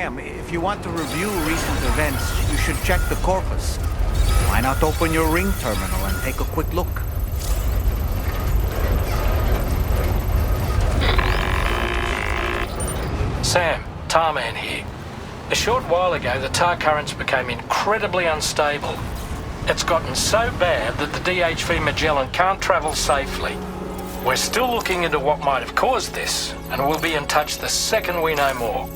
Sam, if you want to review recent events, you should check the corpus. Why not open your ring terminal and take a quick look? Sam, Tarman here. A short while ago, the tar currents became incredibly unstable. It's gotten so bad that the DHV Magellan can't travel safely. We're still looking into what might have caused this, and we'll be in touch the second we know more.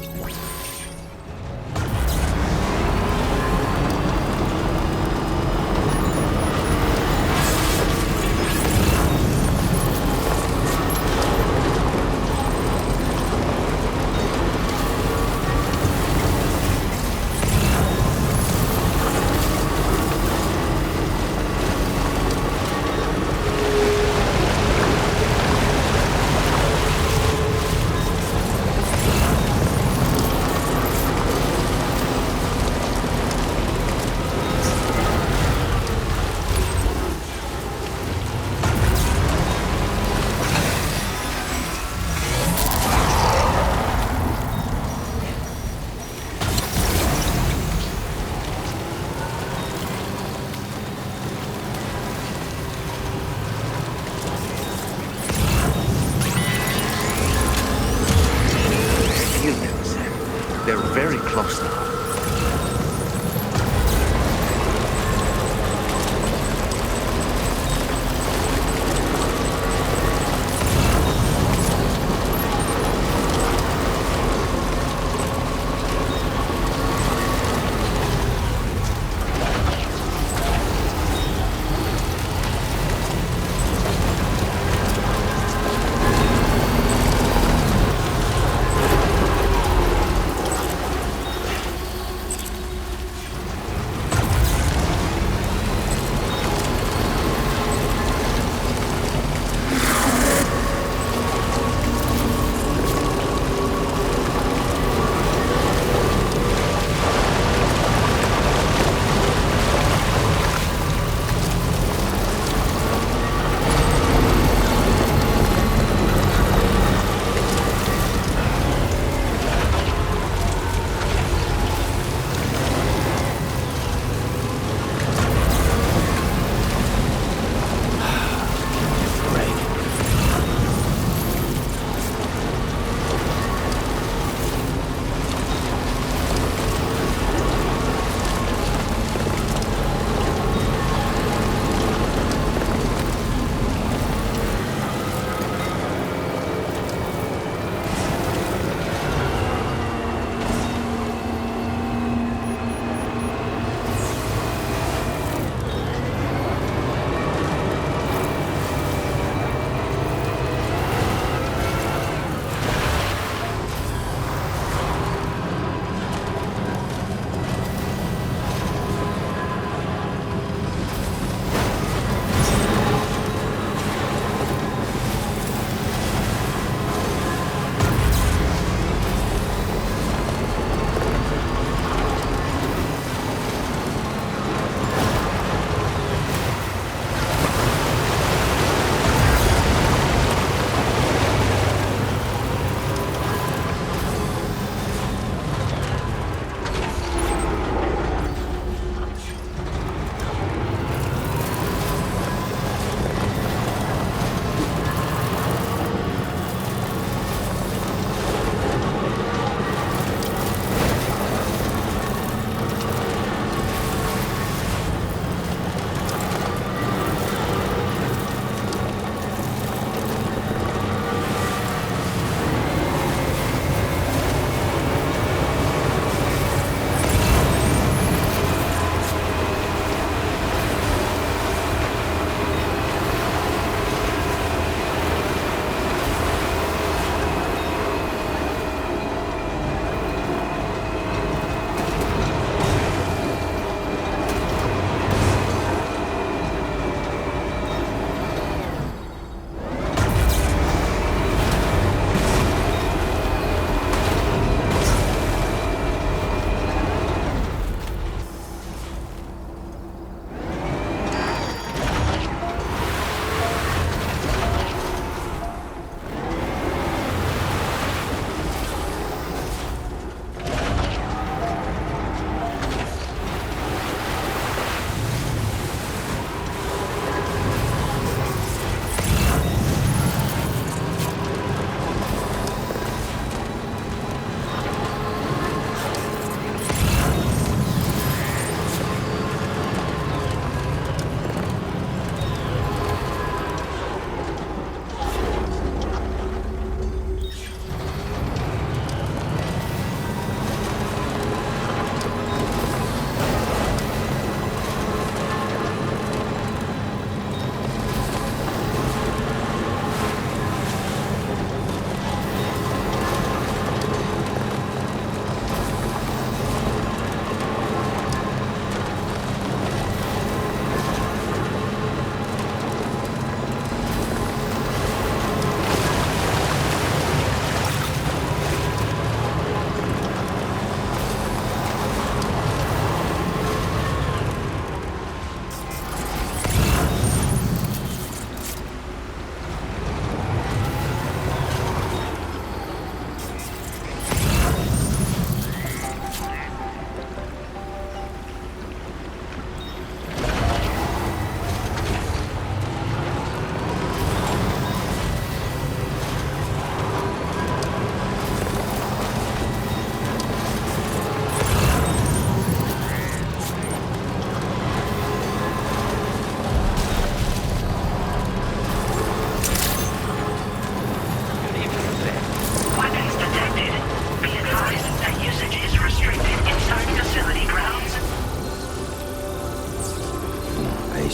They're very close now.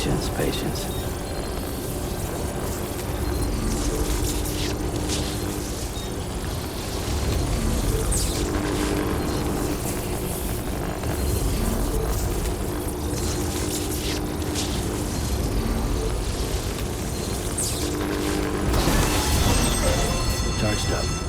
Patience, patience. Charged up.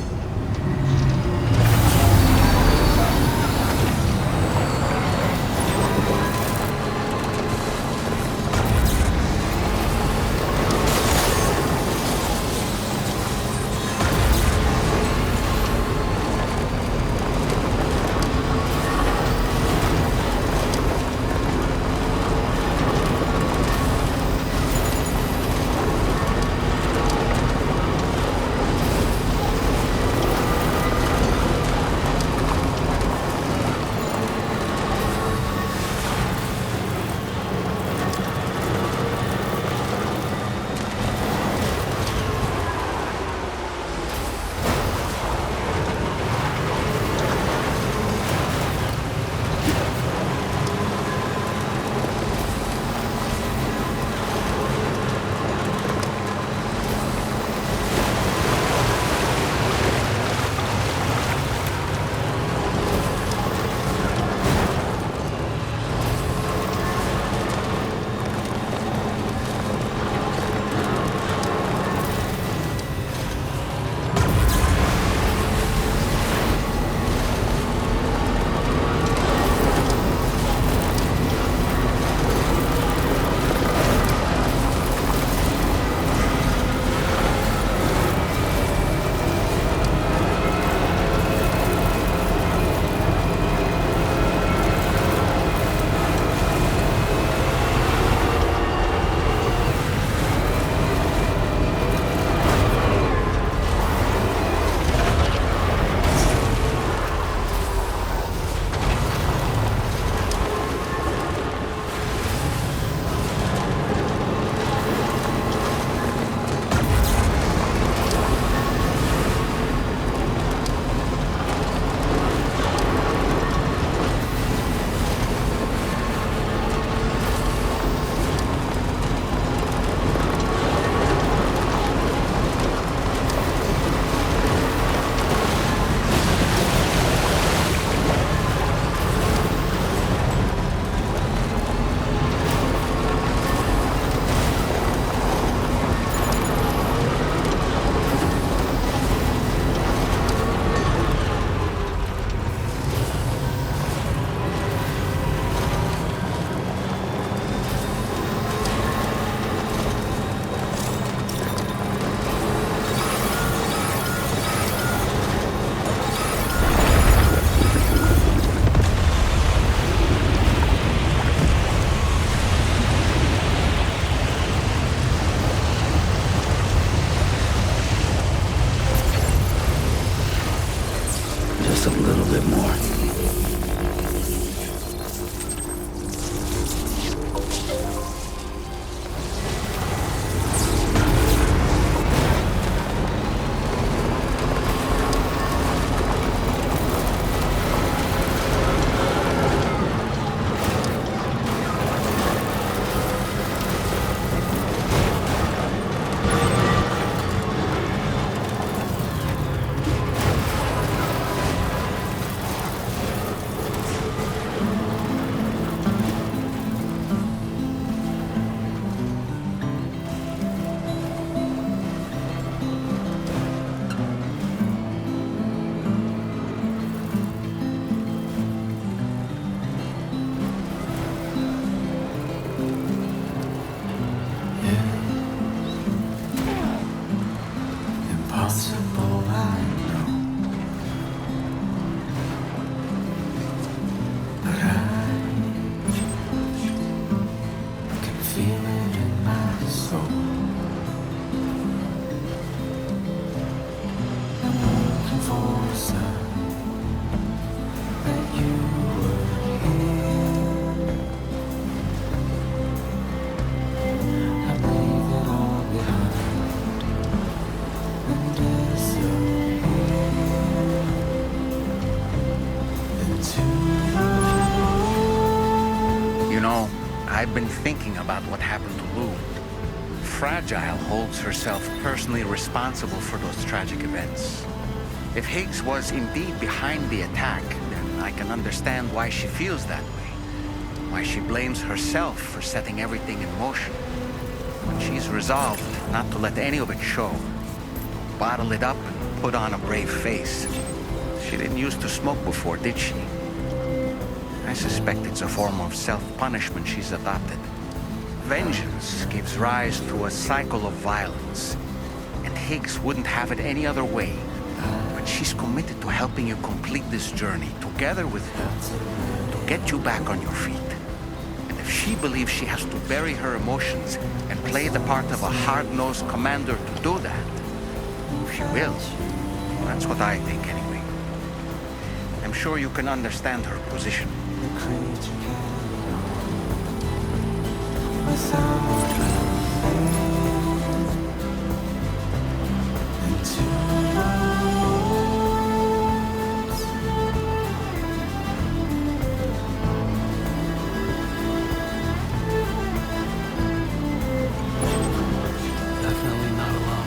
I've been thinking about what happened to Lou. Fragile holds herself personally responsible for those tragic events. If Higgs was indeed behind the attack, then I can understand why she feels that way. Why she blames herself for setting everything in motion. But she's resolved not to let any of it show. Bottle it up and put on a brave face. She didn't used to smoke before, did she? I suspect it's a form of self-punishment she's adopted. Vengeance gives rise to a cycle of violence, and Higgs wouldn't have it any other way. But she's committed to helping you complete this journey, together with you, to get you back on your feet. And if she believes she has to bury her emotions and play the part of a hard-nosed commander to do that, she will. That's what I think, anyway. I'm sure you can understand her position. Definitely not alone.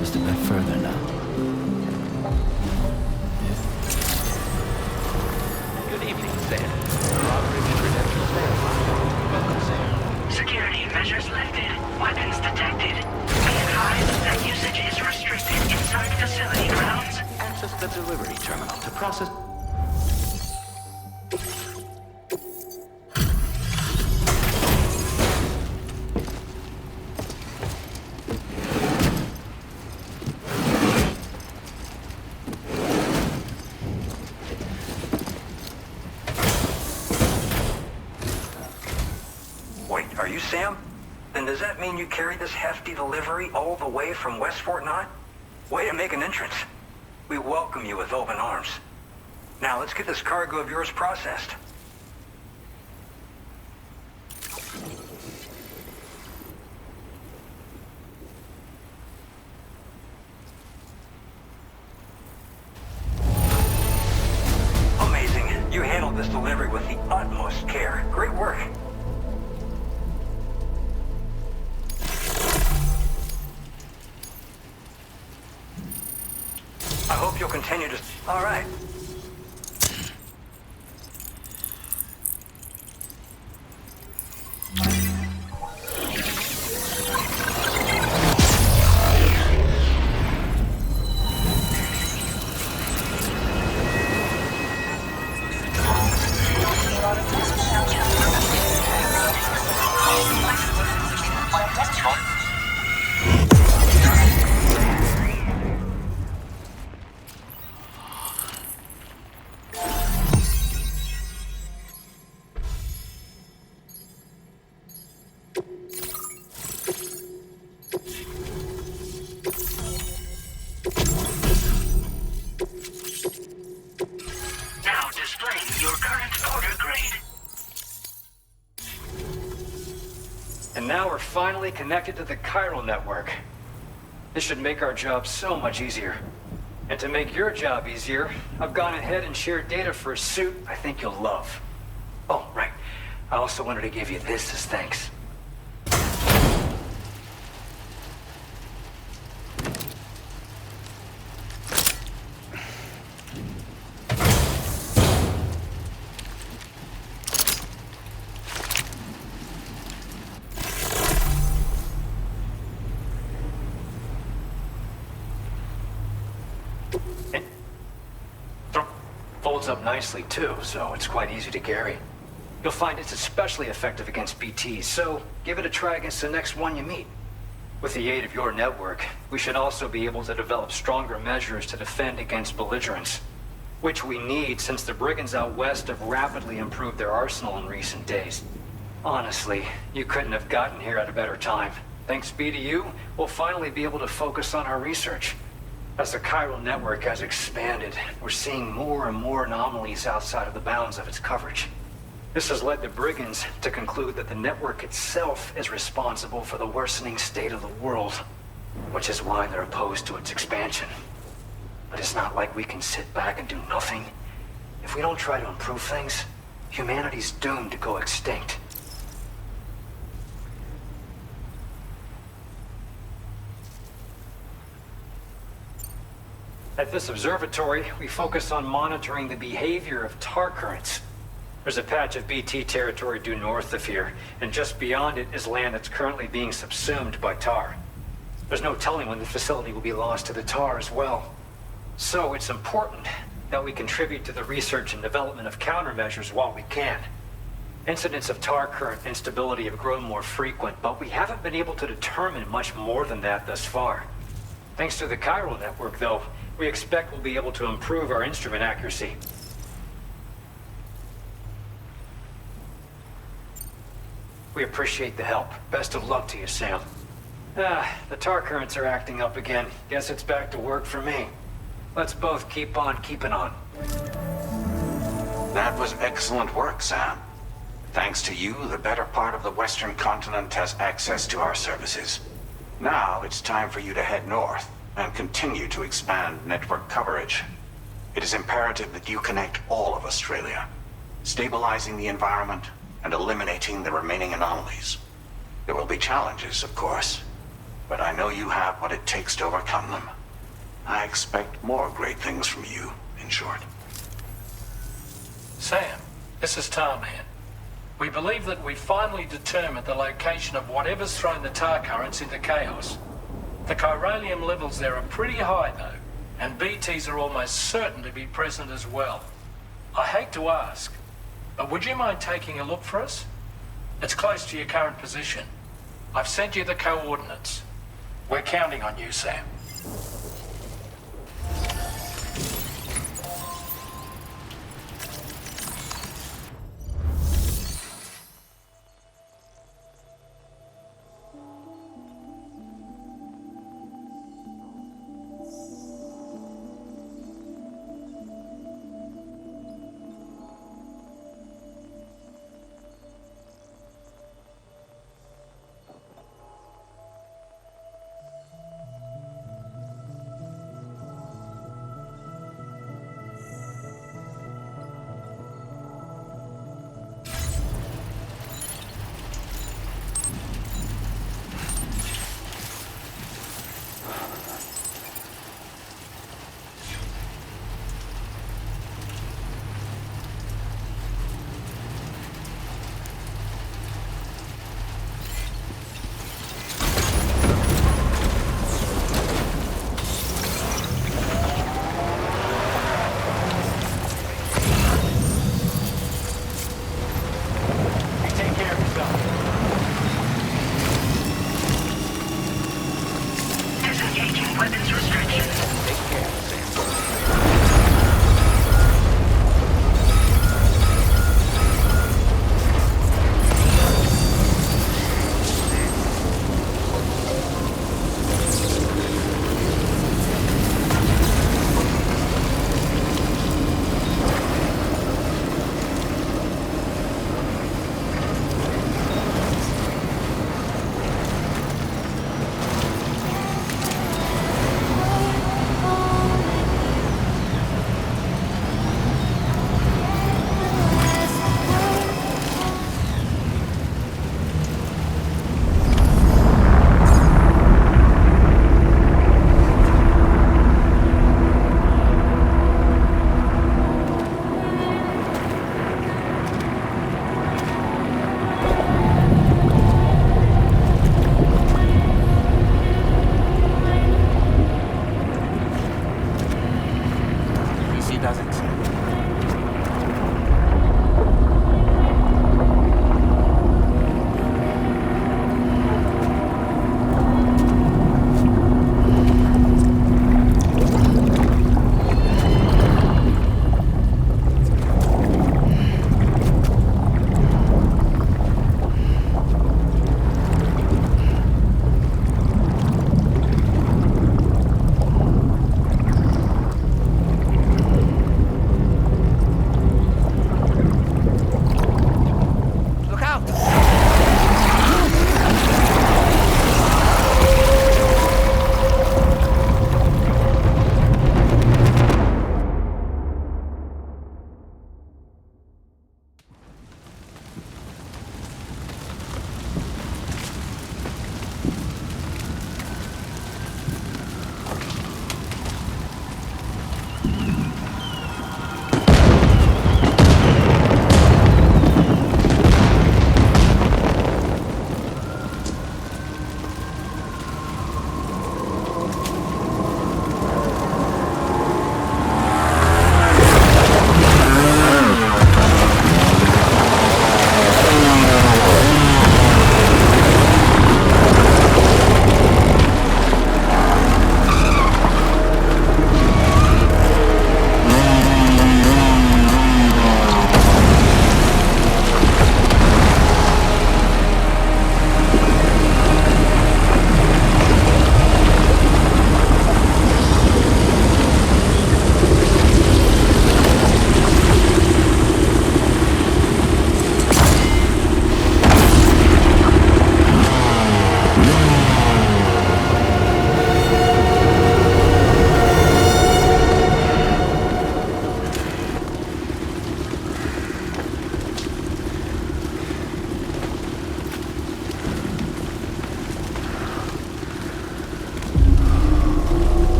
Just a bit further now. Good evening, Sam. Cooperative credentials verified. Welcome, Sam. Security measures lifted. Weapons detected. Be advised that usage is restricted inside facility grounds. Access the delivery terminal to process... Wait, are you Sam? Then does that mean you carried this hefty delivery all the way from West Fort Knott? Way to make an entrance. We welcome you with open arms. Now let's get this cargo of yours processed. Amazing. You handled this delivery with the utmost care. Great work. I hope you'll continue to... All right. Now displaying your current order grade. And now we're finally connected to the chiral network. This should make our job so much easier. And to make your job easier, I've gone ahead and shared data for a suit I think you'll love. Oh, right. I also wanted to give you this as thanks. holds up nicely too, so it's quite easy to carry. You'll find it's especially effective against BTs, so give it a try against the next one you meet. With the aid of your network, we should also be able to develop stronger measures to defend against belligerents, which we need since the brigands out west have rapidly improved their arsenal in recent days. Honestly, you couldn't have gotten here at a better time. Thanks be to you, we'll finally be able to focus on our research. As the chiral network has expanded, we're seeing more and more anomalies outside of the bounds of its coverage. This has led the brigands to conclude that the network itself is responsible for the worsening state of the world, which is why they're opposed to its expansion. But it's not like we can sit back and do nothing. If we don't try to improve things, humanity's doomed to go extinct. At this observatory, we focus on monitoring the behavior of tar currents. There's a patch of BT territory due north of here, and just beyond it is land that's currently being subsumed by tar. There's no telling when the facility will be lost to the tar as well. So it's important that we contribute to the research and development of countermeasures while we can. Incidents of tar current instability have grown more frequent, but we haven't been able to determine much more than that thus far. Thanks to the chiral network, though, we expect we'll be able to improve our instrument accuracy. We appreciate the help. Best of luck to you, Sam. The tar currents are acting up again. Guess it's back to work for me. Let's both keep on keeping on. That was excellent work, Sam. Thanks to you, the better part of the Western continent has access to our services. Now it's time for you to head north and continue to expand network coverage. It is imperative that you connect all of Australia, stabilizing the environment and eliminating the remaining anomalies. There will be challenges, of course, but I know you have what it takes to overcome them. I expect more great things from you, in short. Sam, this is Tarman. We believe that we've finally determined the location of whatever's thrown the tar currents into chaos. The chiralium levels there are pretty high, though, and BTs are almost certain to be present as well. I hate to ask, but would you mind taking a look for us? It's close to your current position. I've sent you the coordinates. We're counting on you, Sam.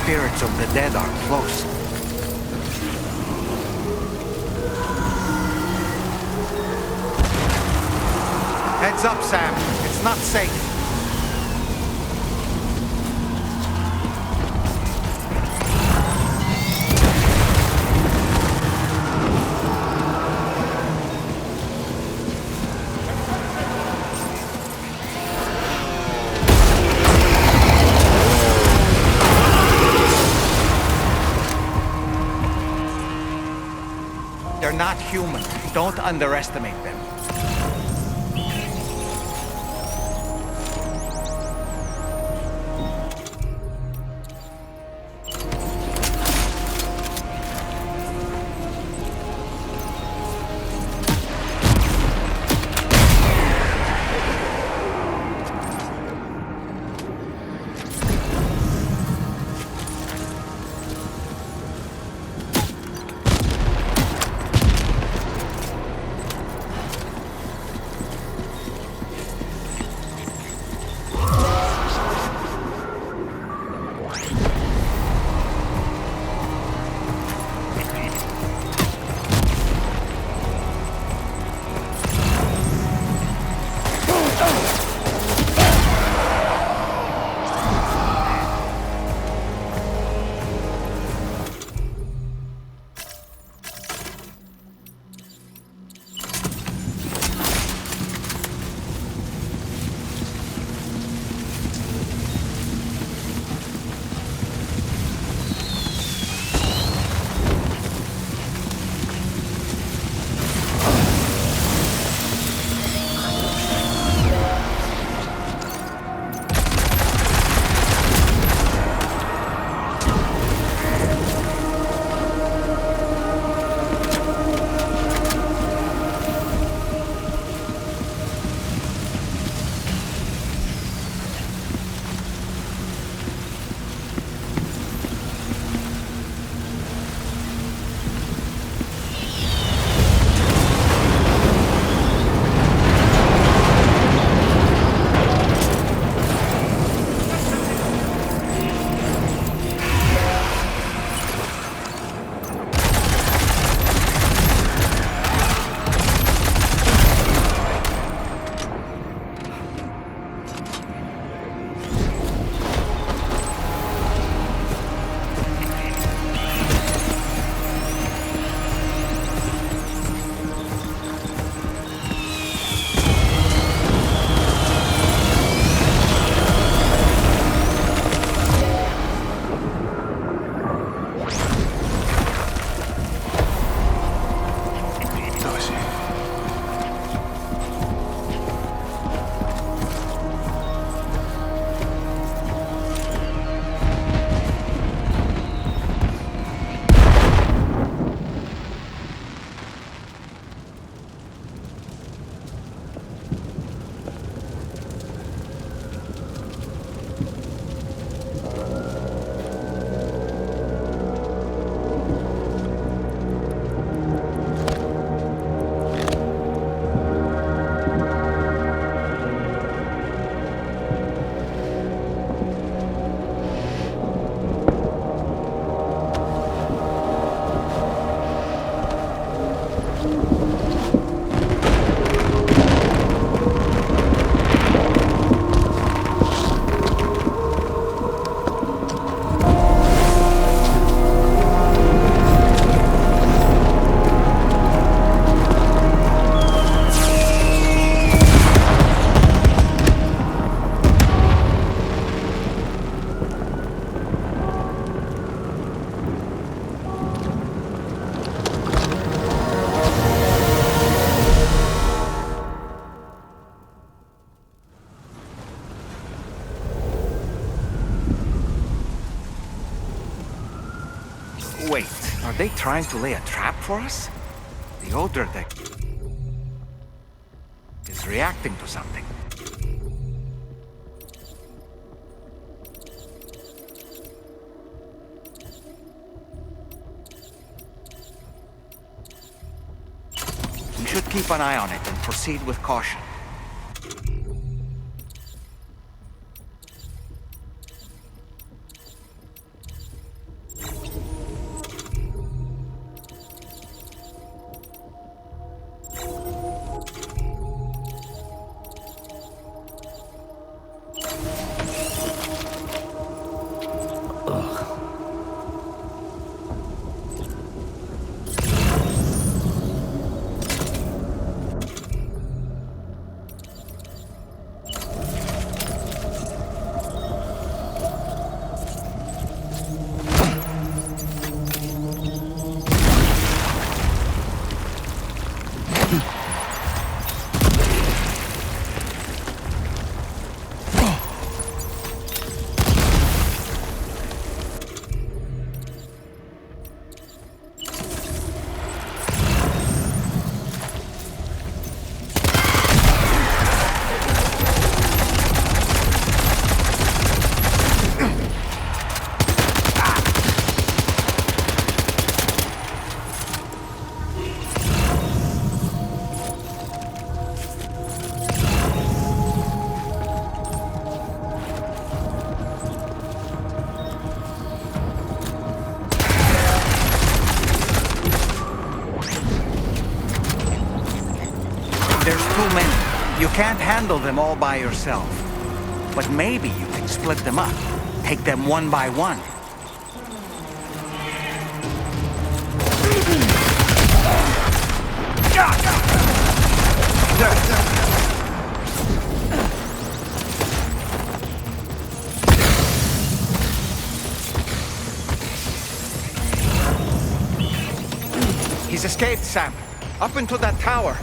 spirits of the dead are close. Heads up, Sam. It's not safe. They're not human. Don't underestimate them. Wait, are they trying to lay a trap for us? The odor that is reacting to something. We should keep an eye on it and proceed with caution. too many. You can't handle them all by yourself. But maybe you can split them up. Take them one by one. He's escaped, Sam. Up into that tower.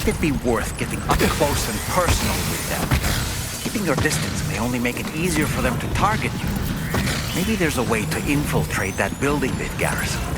Might it be worth getting up close and personal with them? Keeping your distance may only make it easier for them to target you. Maybe there's a way to infiltrate that building they've garrisoned.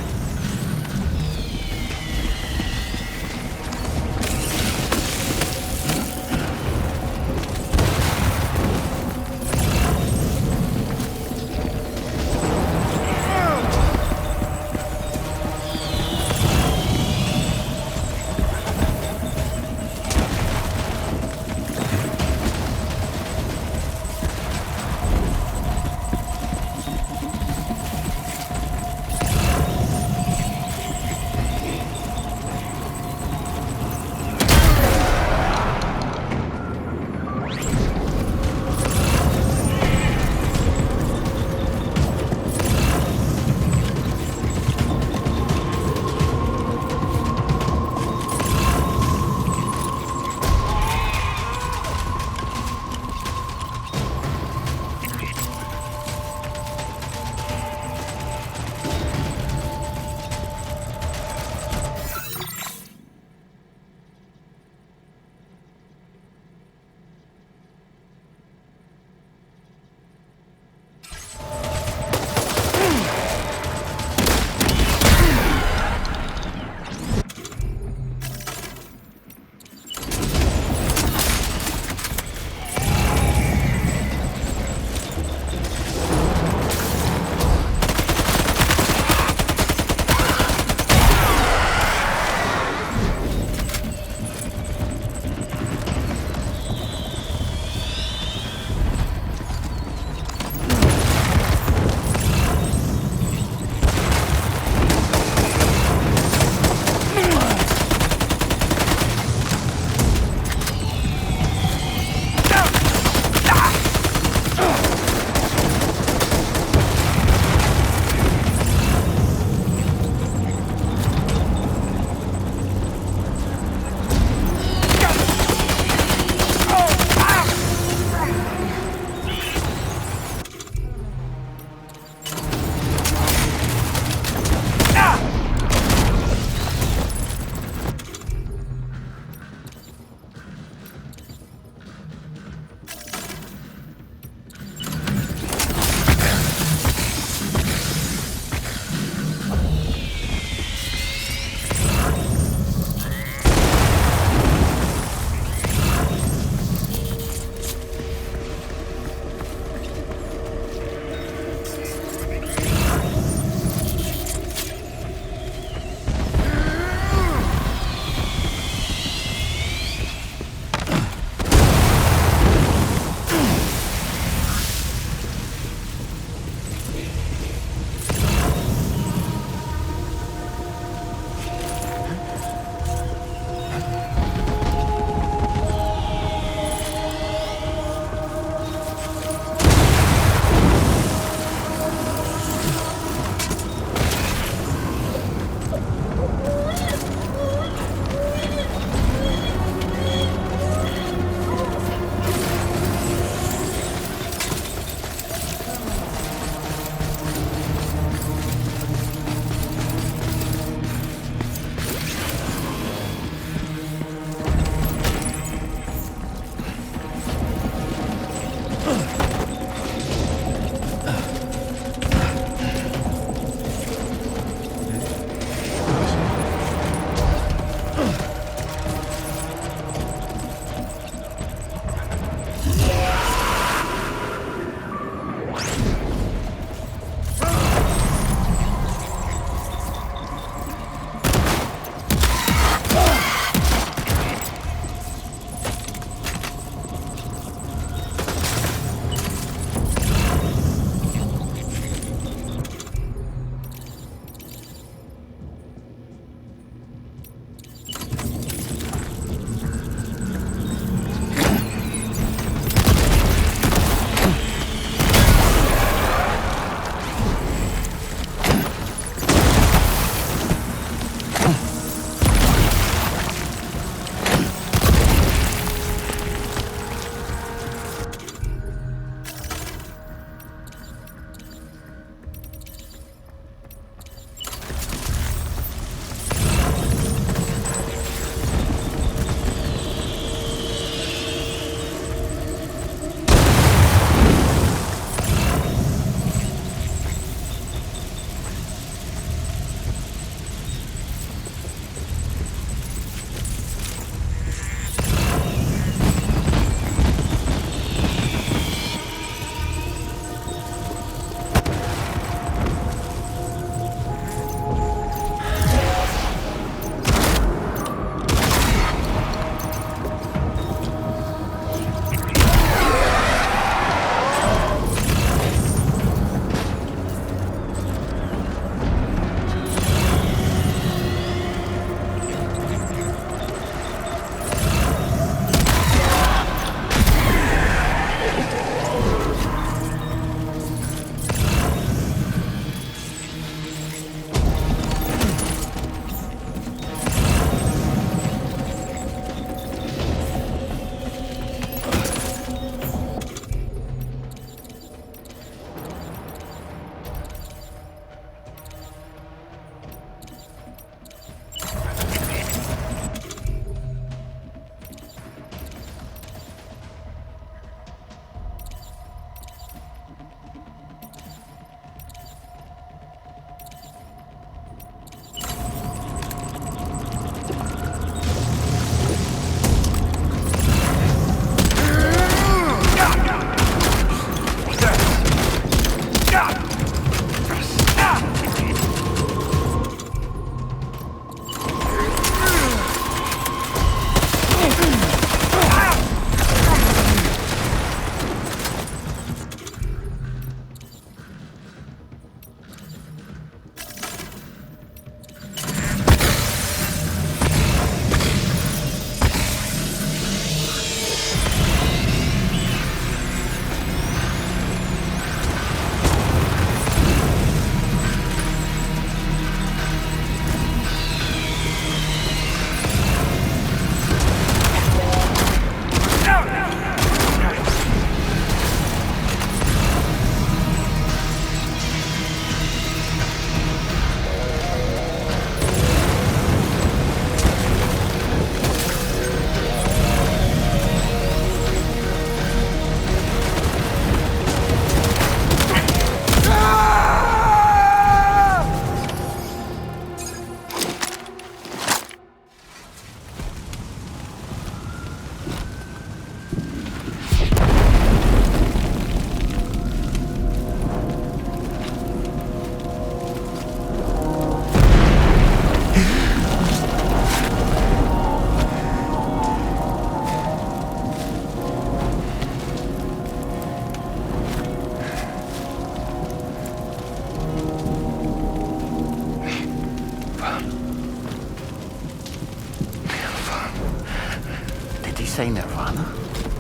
say nirvana?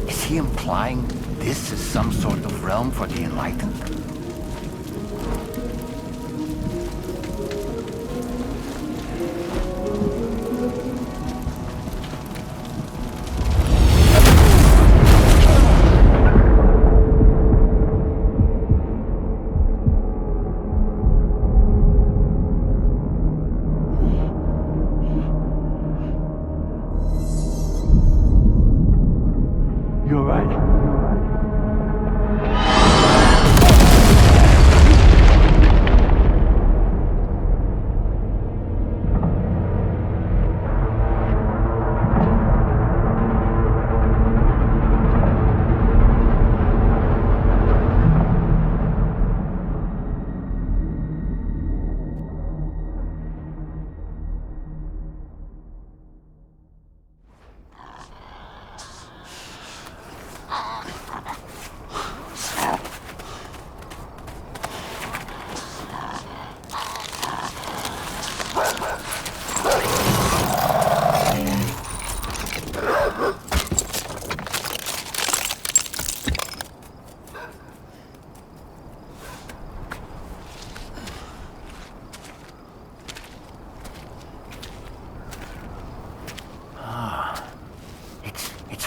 Is he implying this is some sort of realm for the enlightened? You're right.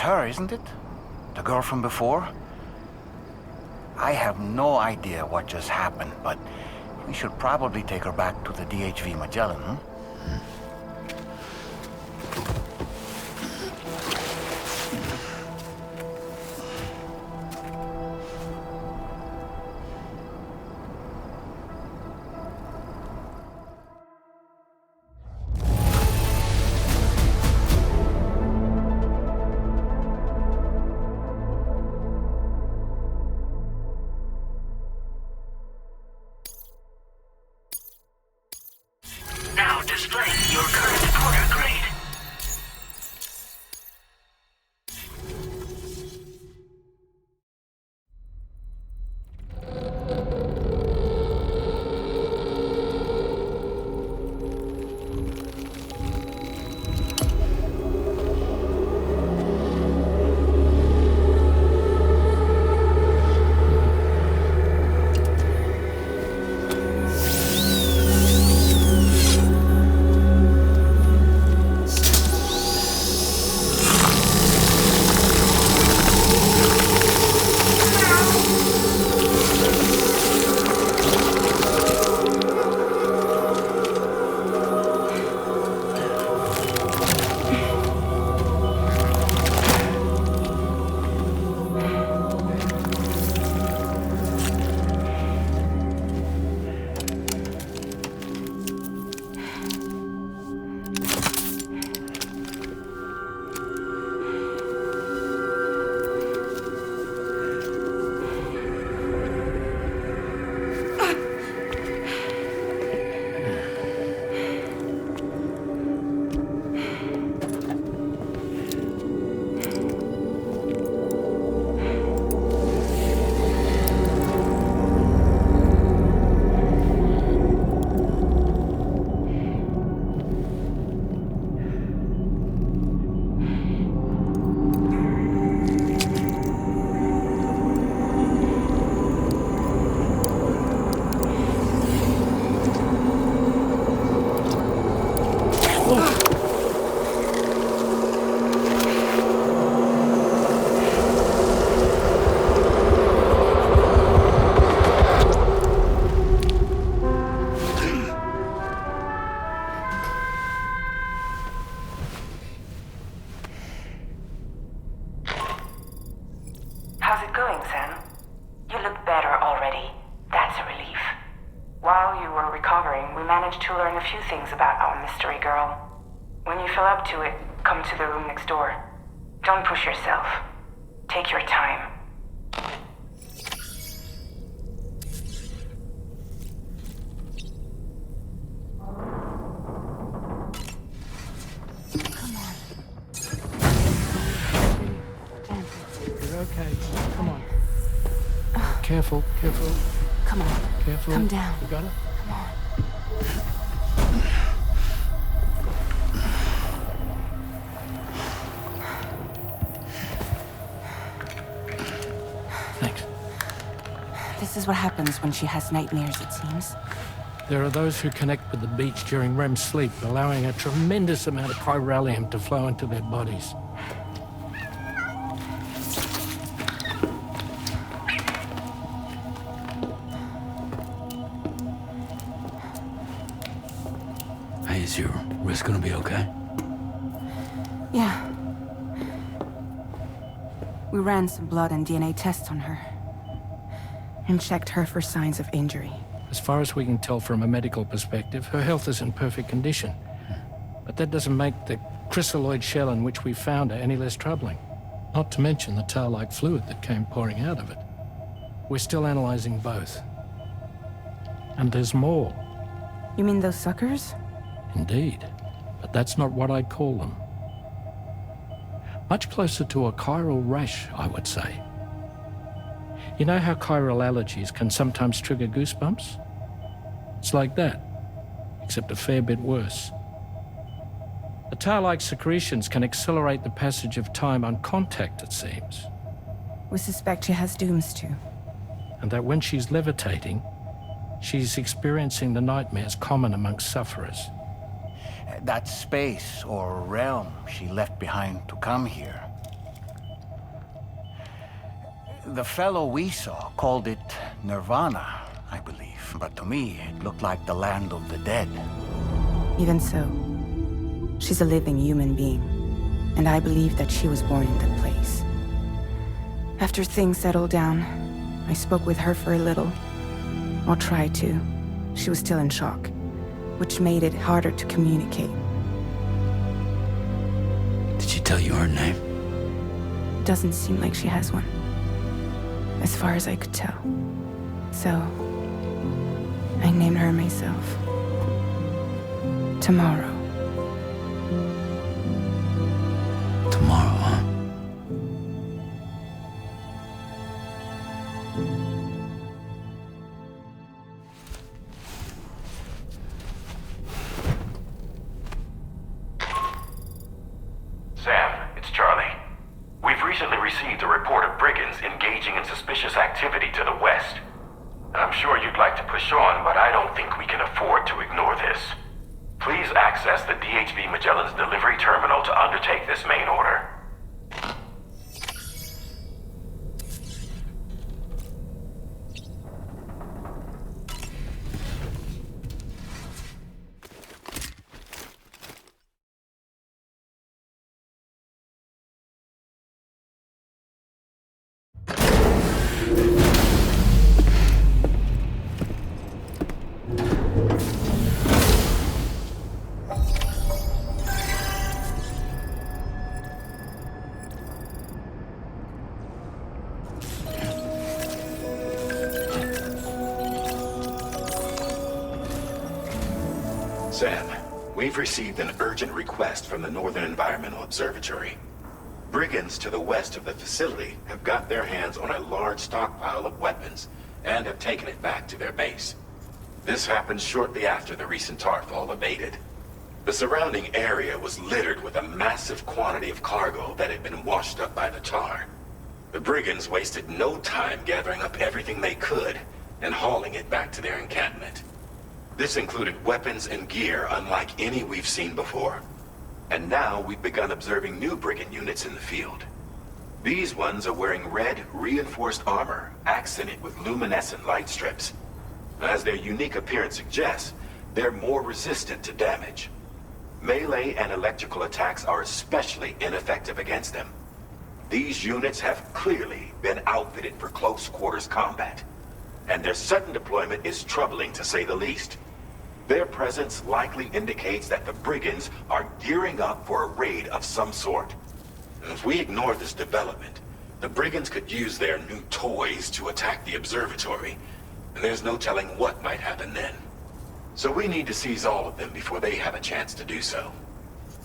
Her, isn't it? The girl from before? I have no idea what just happened, but we should probably take her back to the DHV Magellan, huh? Now display your current quarter grade. How's it going, Sam? You look better already. That's a relief. While you were recovering, we managed to learn a few things about our mystery girl. When you feel up to it, come to the room next door. Don't push yourself. Take your time. Okay, come on. Careful, careful. Come on. Careful. Come down. You got it? Come on. This is what happens when she has nightmares, it seems. There are those who connect with the beach during REM sleep, allowing a tremendous amount of chiralium to flow into their bodies. Hey, is your wrist gonna be okay? Yeah. We ran some blood and DNA tests on her. And checked her for signs of injury. As far as we can tell from a medical perspective, her health is in perfect condition. But that doesn't make the chrysaloid shell in which we found her any less troubling. Not to mention the tar-like fluid that came pouring out of it. We're still analyzing both. And there's more. You mean those suckers? Indeed. But that's not what I'd call them. Much closer to a chiral rash, I would say. You know how chiral allergies can sometimes trigger goosebumps? It's like that, except a fair bit worse. The tar-like secretions can accelerate the passage of time on contact, it seems. We suspect she has dooms too. And that when she's levitating, she's experiencing the nightmares common amongst sufferers. That space or realm she left behind to come here. The fellow we saw called it Nirvana, I believe. But to me, it looked like the land of the dead. Even so, she's a living human being. And I believe that she was born in that place. After things settled down, I spoke with her for a little. Or tried to. She was still in shock, which made it harder to communicate. Did she tell you her name? Doesn't seem like she has one. As far as I could tell. So, I named her myself. Tomorrow. Tomorrow, huh? Sam, it's Charlie. We've recently received a report of brigands engaging in suspicious activity to the west. I'm sure you'd like to push on, but I don't think we can afford to ignore this. Please access the DHV Magellan's delivery terminal to undertake this main order. Sam, we've received an urgent request from the Northern Environmental Observatory. Brigands to the west of the facility have got their hands on a large stockpile of weapons and have taken it back to their base. This happened shortly after the recent tar fall abated. The surrounding area was littered with a massive quantity of cargo that had been washed up by the tar. The brigands wasted no time gathering up everything they could and hauling it back to their encampment. This included weapons and gear unlike any we've seen before. And now we've begun observing new brigand units in the field. These ones are wearing red, reinforced armor, accented with luminescent light strips. As their unique appearance suggests, they're more resistant to damage. Melee and electrical attacks are especially ineffective against them. These units have clearly been outfitted for close quarters combat, and their sudden deployment is troubling to say the least. Their presence likely indicates that the brigands are gearing up for a raid of some sort. If we ignore this development, the brigands could use their new toys to attack the observatory, and there's no telling what might happen then. So we need to seize all of them before they have a chance to do so.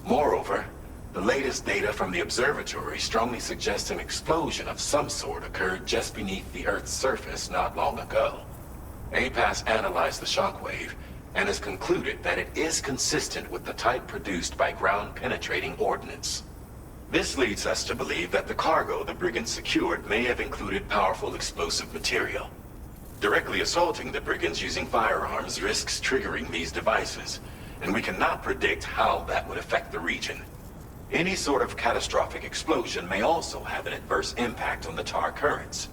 Moreover, the latest data from the observatory strongly suggests an explosion of some sort occurred just beneath the Earth's surface not long ago. APAS analyzed the shockwave and has concluded that it is consistent with the type produced by ground-penetrating ordnance. This leads us to believe that the cargo the brigands secured may have included powerful explosive material. Directly assaulting the brigands using firearms risks triggering these devices, and we cannot predict how that would affect the region. Any sort of catastrophic explosion may also have an adverse impact on the tar currents.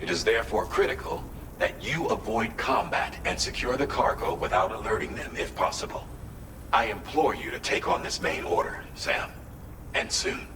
It is therefore critical that you avoid combat and secure the cargo without alerting them if possible. I implore you to take on this main order, Sam, and soon.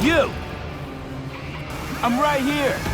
You! I'm right here!